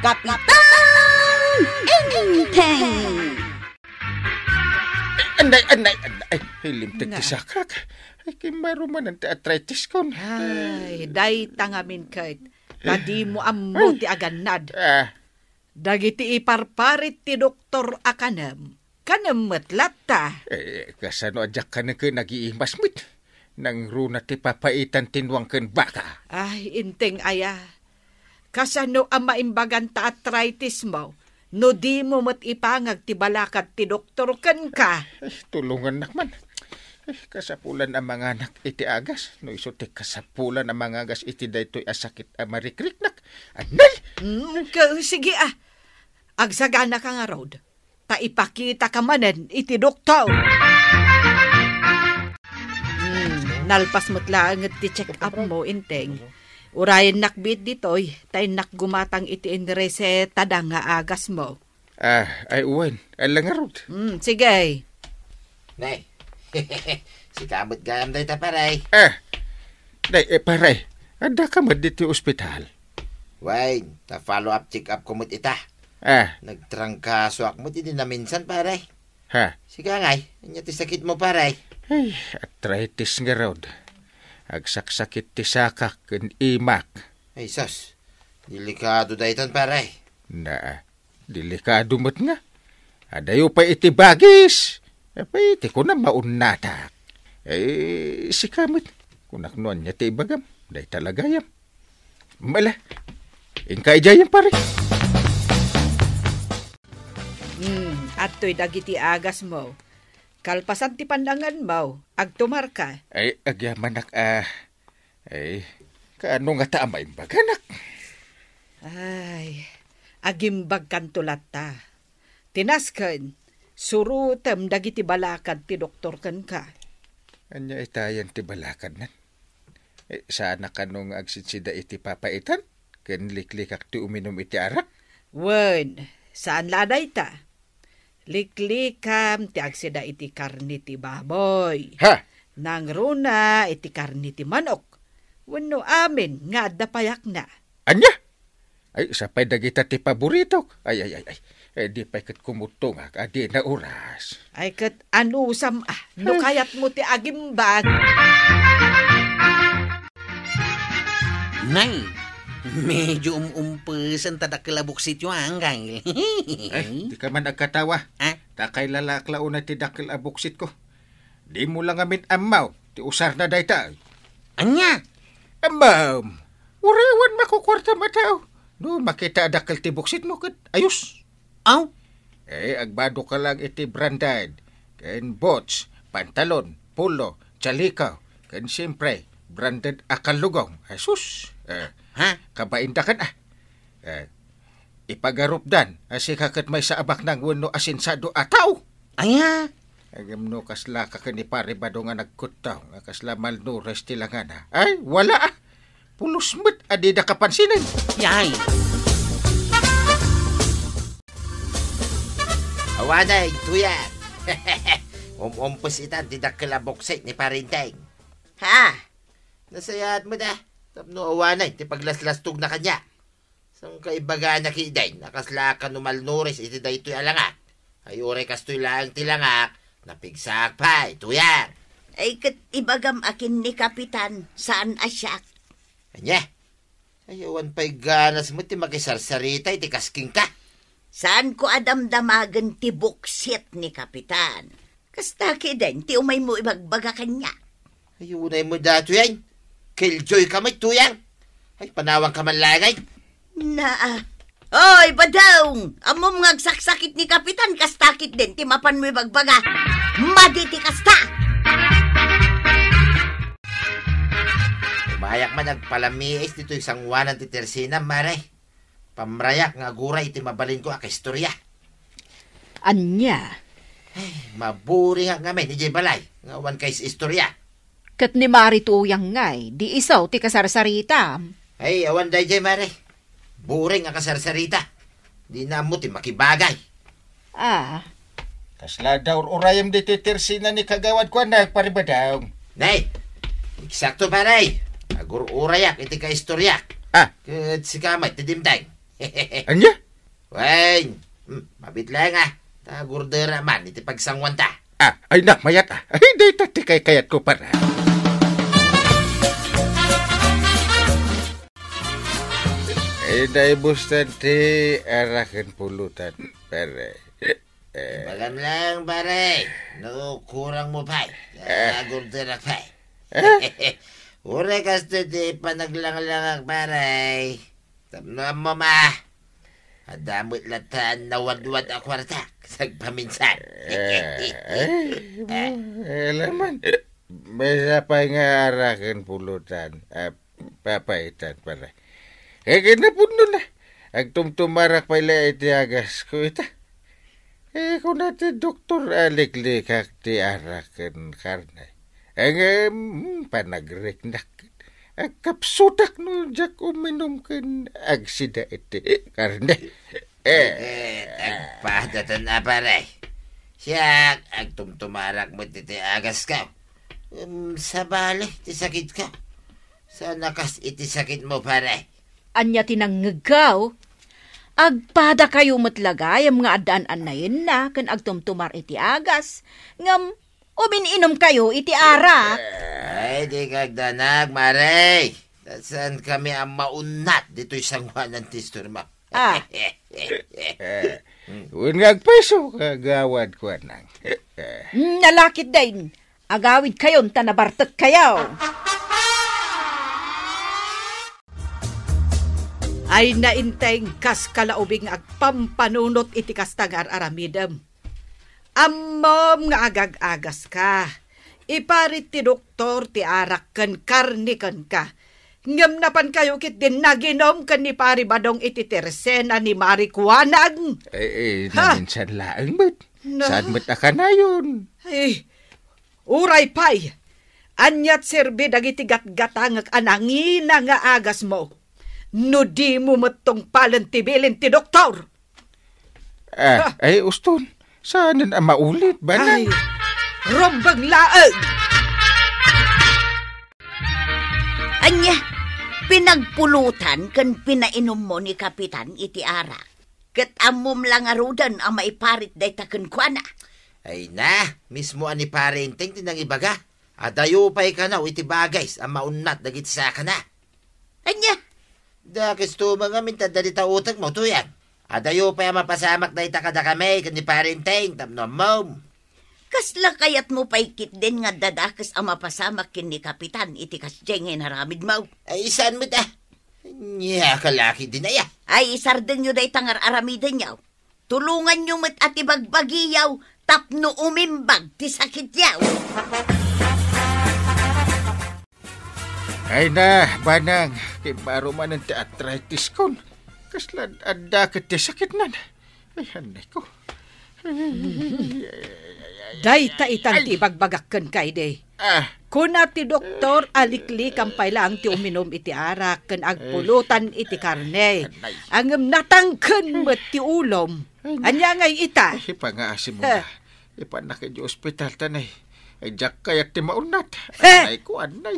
Kapitan Inteng! Anday. Hilimtag ti sakak. Ay, kimaruman ang arthritis ko. Ay, day tangamin kahit. Tadi mo ammo ti aganad. Dagiti iparparit ti Doktor Akanam. Kanam matlat ta. Kasano adyak ka na ka nag-iimas mo't. Nang runa ti papaitan tinwang kan baka. Ay, Inteng aya. Kasano ang maimbagan ta arthritis mo? No di mo mat ipangag ti balakat ti doktor kan ka. Ay, tulungan nakman. Ay, kasapulan ang mga anak iti agas. No iso ti kasapulan ang mga agas iti daytoy asakit ang marikrik nak. Anay! Sige agsagana ka nga road. Ta ipakita ka manen iti doktor. Nalpas mo't lang ti check up mo, Inteng. Urayan nakbit ditoy, tay nakgumatang iti reseta da nga agas mo. Ay uwan, alang nga rod. Sige. Nay, si kamot gam day ta paray. Paray, ada ka man dito ospital. Wine, ta follow up check up kumot ita. Nagtrangkaso ak mo din na minsan paray. Sige ngay, anya ti sakit mo paray. Ay, arthritis nga rod. Agsaksakit ti sakak ken imak. Ay sus, delikado dayton paray. Delikado mo't nga. Adayo pa iti bagis. Pa iti ko na maunatak. Si kamot. Kunaknuan niya ti ibagam. Day talagayam. Mala, ingkay jayam pare. Ato'y dagiti agas mo. Kalpasan ti pandangan mo, agtumar ka. Ay, agyaman kaano nga taamay baganak? Ay, agimbag kan tulat ta. Tinaskan, surutem dagiti balakad ti doktor kan ka. Anya itayan ti balakad nan? Sana kanong agsitsida iti papaitan? Ken liklikak ti uminom iti arak? Wen, saan laday ta? Liklikam ti agsida iti karni ti baboy. Nang runa iti karni ti manok. Wenno amin nga adda payak na. Anya? Ay, sapay dagita ti paborito. Ay. Di pa'y kat kumutong adi na oras. Ay kat anusam no kayat mo ti agimbag. Nay, medyo umumpusan tadakilabok sityo hanggang. Ay, di ka man agkatawa. Takay lalaklaw na ti dakil abuksit ko. Di mo lang amin amaw, ti usar na dayta. Anya? Amam, uriwan makukwarta mataw. No, makita dakil ti buksit mo kat ayos. Aw? Agbado ka lang iti brandad. Ken bots, pantalon, pulo, chalikaw. Ken siyempre, branded akalugong. Asus. Kabainda ka na. Ipagarupdan, asikakat may saabak ng wano asinsado ataw. Aya? Agam no kasla ka ni pare bado nga nagkutaw. Kasla malnures tilangan ha. Ay, wala Pulusmet adida kapansinan. Yay. Awanay, tuyan. Umumpos itan tidak kelaboksit ni parinteng. Nasayat mo da. Tapno awanay, ti paglaslastog na kanya. Sang kaibaga na kiday, nakasla ka numalnures iti da ito'y alangak. Ay ure kasto'y lang tilangak, napigsak pa, tuyan. Ay kat ibagam akin ni Kapitan, saan asyak? Anya? Ayawan pa'y ganas mo ti makisarsarita iti kasking ka. Saan ko adamdamagan ti buksit ni Kapitan? Kasta kiden, ti umay mo ibagbaga kanya. Ayunay mo dato yan. Killjoy ka may tuyang. Ay, panawang ka man lagay. Oy, badawng! Amom ngagsaksakit ni Kapitan, kastakit din, ti mapan mo ibagbaga. Maditi kasta! Umayak man nagpalamiis dito isang wanan ti Tersina, mare. Pamrayak nga guray iti mabalin ko istorya. Anya? Ay, maburi nga ngamin, ni Jay Balay. Nga wan kays istorya. Kat ni Mari tuyang ngay, di isaw ti kasarsarita. Ay, awan day Jay, mare. Buring nga kasarsarita. Di na mo ti makibagay. Kasla daw urayam di ti Tersina ni kagawad ko na paribadaw. Nay, eksakto paray. Agur urayak iti ka istorya. Kat si kamay ti dimday. Anya? Wen, mabit lang Tagurdera man, iti pagsangwan ta. Ay na, mayat Ay, di tati kayat ko para. Ay, naibos ti arakan pulutan, pare. Bagam lang, pare. No, kurang mo pa. Tagurdera pa. Ure kasto ti panaglang-langag, pare. Tapno mo Adamot latan na wadwad a kwarta. Sagpaminsan. Alaman. Besa pa nga arakan pulutan. Papaitan para. Kinapuno na. Agtumtumarak pa ila itiagas ko ita. Kung natin doktor aliklikak ti arakan karnay. Ang panagriknak. Kapsudak no jak uminom kan agsida iti karne. Agpadatan na pare. Siya, agtumtumarak mo ti agas ka. Sa bali, ti sakit ka. Sa nakas iti sakit mo pare. Anya tinanggagaw. Agpada kayo matlagay ang mga adaan na yun na kan agtumtumar iti agas. Ngam, umininom kayo iti ara. Ay, di kagdanag, Maray. Saan kami ang maunat dito isang wanan tisturma. Huwag ngagpeso kagawad ko nang. Nalakit din. Agawid kayon tanabartek kayaw. Ay nainteng kas kalaubing agpampanunot iti kastangar aramidem. Ammom nga agag-agas ka. Iparit ti doktor ti arak ken karniken ka. Ngem napan kayo kit din naginom ken ni pari badong iti tersena ni marijuanag. Naminsan laang ba't? Saan ba't akanayon? Ay, uray pay. Anyat serbi dagiti gatgatangag anangina nga agas mo. No di mo matong palantibilin ti doktor. Ay, uston. Saan na maulit ba na? Ay, rombang laag. Anya, pinagpulutan kan pinainom mo ni Kapitan iti arak. Ket amom lang arudan ang maiparit day taken kuana. Ay na, mismo ani parenteng tinang ibaga. Adayo pa'y ka na iti bagays ang maunat dagiti sa ka na. Anya, Dakis to mga minta dalita utak mo to yan. Adayo pa'y mapasamak day takada kami kani parenteng tapno mom. kasla kayat mo paikit din nga dadakas ang mapasamak kin ni Kapitan iti kasjengin haramid mo. Ay saan mo ta? Nya kalaki din na ya. Ay isarden nyo day tangar aramiden yaw. Tulungan nyo met at ibagbagi yaw tapno umimbag ti sakit yaw. Ay na, banang, kibaro man ang arthritis ko. Kaslan, adakit ti sakit nan. Ay, hanay ko. Dayta itang ti bagbagakken kay day. Kuna ti doktor alikli kampay lang ti uminom iti arak ken agpulutan iti karne. Angem natangken met ti ulom. Anya ngay ita. Ay, pangaasim mo na. Ipanak di ospital tanay. Ay, jak kayat ti maunat. Anay ko, anay.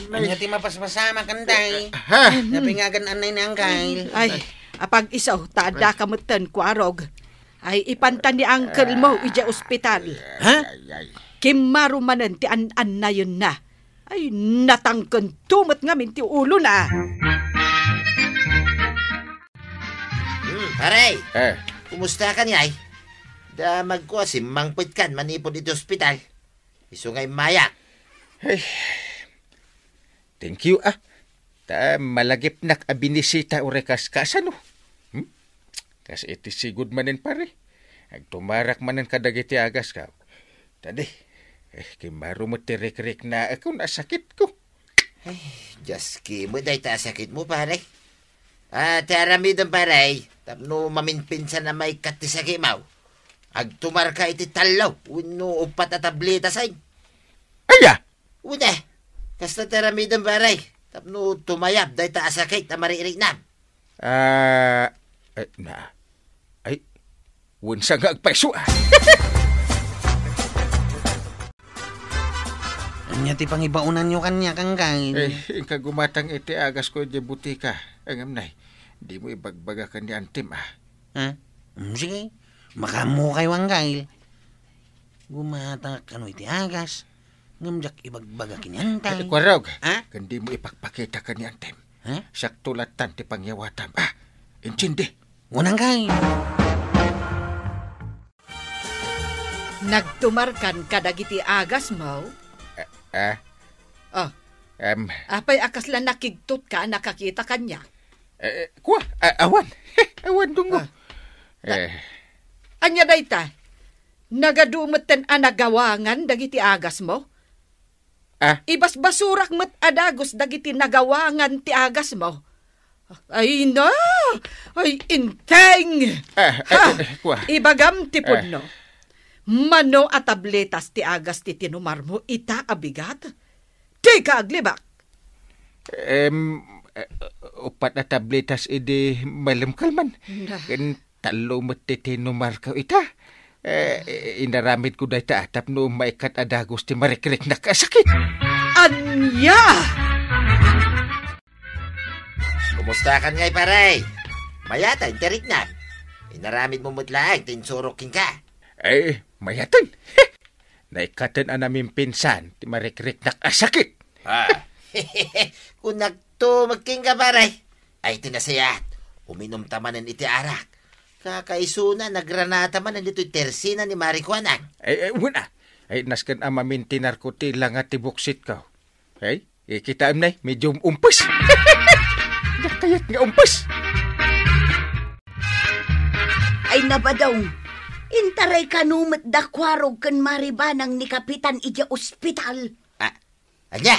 Anya ti mapaspasama kanday. Ha? Napingagan anay na ang kail. Ay, apag isaw, tada kamutan kuarog. Ay, ipantan ni uncle mo, ija ospital. Ha? Kimarumanan ti an-an na yun na. Ay, natangken tumot ngamin ti ulo na. Aray, kumusta ka niya ay? Da magkuasim mangpit kan manipod iti ospital. Iso ngay mayak. Ay, thank you Ta malagip nak abinisita urekas kasano. Kas iti sigud manen pare. Agtumarak manen kadagiti agas ka. Tadi, kimaro mo tirik-rik na ako nasakit ko. Ay, Jaski mo day ta sakit mo pare. Taramidon pare. Tapno maminpinsan na may katisakimaw. Agtumar ka iti talaw. Uno upat at tableta say. Aya! Una, kasta taramidon pare. Tapno tumayab day ta asakit na maririk na. Ay, wunsa nga agpaiso Anya ti pangibaunan nyo kanya kang kail. Ingka gumatang iti agas ko di butika. Ang amnay. Di mo ibagbaga ni Antim, Ha? Sige. Makamu kayo ang kail. Gumatang kano iti agas. Ngamjak ibagbaga kinyantay. Kwarog, Ha? kandi mo ipagpakita ni Antim. Ha? Siyak tulatan ti pangyawatam. Intindi. Unang kail. Nagtumarkan kadagiti agas mo? Apay akas lang nakigtot ka, nakakita kanya. Kuha, awan. Awan dungo. Anya dayta, nagadumeten nagawangan dagiti agas mo? Ibas basurak met adagos dagiti nagawangan ti agas mo? Ay na! Ay inteng! Kuha. Ibagam ti pudno. Mano at tabletas ti agas ti tinumar mo ita abigat? Ti kaaglibak! Upat na tabletas idi malamkal man. Kan talo mo ti tinumar ka ita. Inaramid ko dahi atap no maikat adagos ti marikrik na kasakit. Anya! Kumusta kan ngay paray? Mayata, interik na. Inaramid mo mutlaang, tinsorokin ka. Mayatan. Naikatan ang namin pinsan, ti marikrik na kasakit. Kung nagtumagking ka paray, ay tinasayat. Uminom tamanan iti arak. Kakaisuna, nagranata man nandito tersina ni Marijuana. Wala. Naskan ang mamintinar ko ti lang at tibuksit ka. Kita am na, medyo umpas. Kayat nga umpas. Ay nabadaw. Intaray kanumet dakwarog kan maribanang ni Kapitan ija ospital. Anya,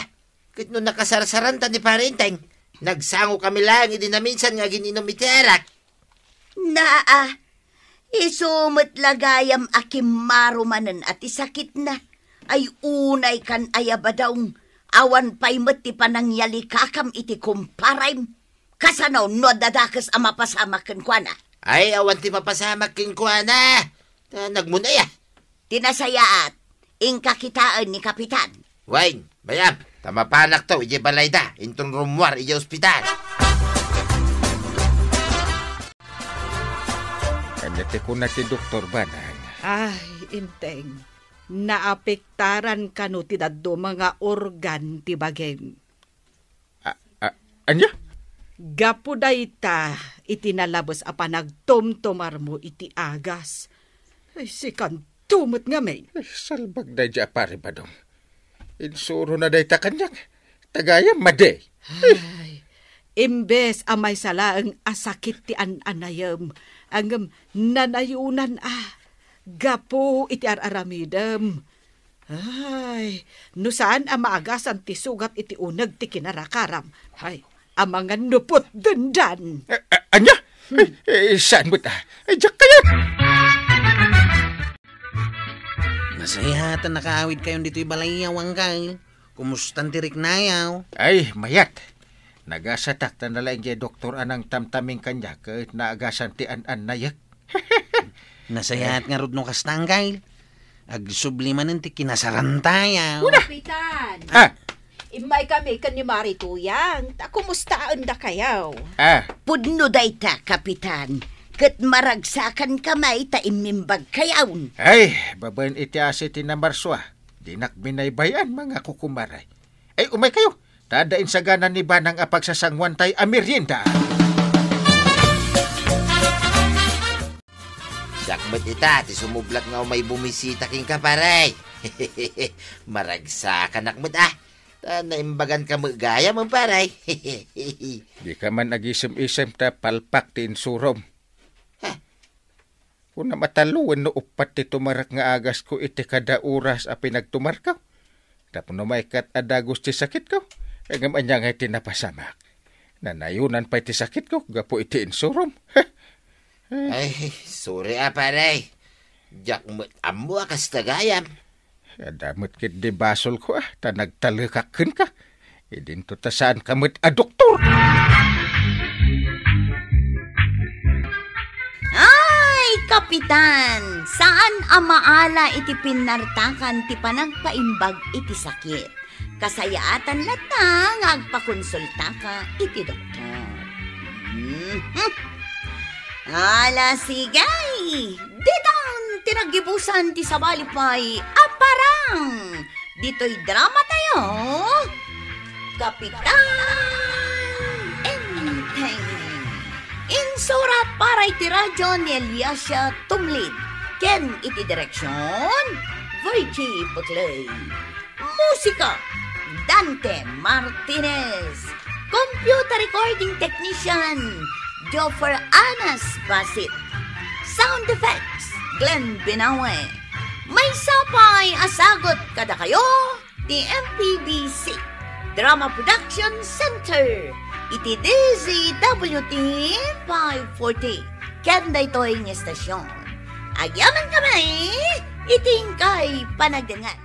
kit no nakasarsaran ta ni parenteng, nagsango kami lang, hindi na minsan nga gininom iti arak. Isumet lagayam akim marumanan at isakit na. Ay unay kan ayabadaw. Awan pa'y mati panangyali kakam iti kumparaym. Kasanaw no dadakas ang mapasamak kan kwa na. Ay, awan ti mapasamak kin kwa na. Nagmunay Tinasayaat, ingkakitaan ni Kapitan. Wain, bayam, tamapanak to, ije balayda, intong rumwar, ije ospital. Kanyate ko na ti Dr. Banang. Ay, inteng. Naapektaran ka no ti daddo mga organ ti bageng. Anya? Gapo dayta itinalabos apa nagtumtumar mo iti agas. Ay, sikan tumot nga may. Salbag na dya pare ba dong? Insuro na day takanyak. Tagaya made. Ay, imbes amay salaang asakit ti anayam. Ang nanayunan gapo iti araramidam. Ay, no saan ang maagasan ti sugat iti unag ti kinarakaram. Ay, amangan nupot dandan. Anya? Saan mo ta? Diyak kaya. Masayatan nakaawid kayo dito'y balayaw ang kail. Kumustan tirik nayaw. Ay, mayat. Nagasatak na nalaing kay doktor anang tamtaming kanya kahit naagasan ti an nayak. Nasayahat nga rod no kastang kail. Agsubliman ti kinasarantayaw. Kapitan! Imay kami kan ni Marituyang. Kumustaan da kayaw? Pudno dayta, Kapitan. Kat maragsakan kamay ta imimbag kayawn. Ay, babayan iti asit na marswa. Dinak binaybayan mga kukumaray. Ay, umay kayo. Tadain sa ganan ni Banang apagsasangwan tay amerienda. Sakmat ita, ti sumublat nga may bumisita king kaparay. Maragsakan akmat naimbagan ka magaya mo paray. Di ka man nag-isem-isem ta palpak ti insurom. Kung na mataluan no upat ti tumarak nga agas ko iti kada oras a pinagtumar ka. Tapos no may kat adagos ti sakit ko. Agam anya nga iti napasamak. Nanayunan pa iti sakit ko. Gapo iti insurom. Ay, sorry paray. Diyak mo amo akas tagayam. Damot kit di basol ko ta nagtalakakin ka. Idinto ta saan kamot doktor. Kapitan, saan amaala iti pinartakan ti panagpaimbag iti sakit? Kasayaatan latang agpakonsulta ka iti doktor. Ala sigay, ditang tinagibusan ti sabalipay aparang. Dito'y drama tayo. Kapitan Enteng. Insurat para iti radyo ni Eliasya Tumlid. Ken iti direksyon, Virgie Puclay. Musika, Dante Martinez. Computer recording technician, Joffer Anas Basit. Sound effects, Glenn Binawe. May sapay asagot kada kayo, ti MPBC Drama Production Center. Iti DZWT 540. Kanda ito'y ng estasyon. Agyaman kami, iting kay panagdangan.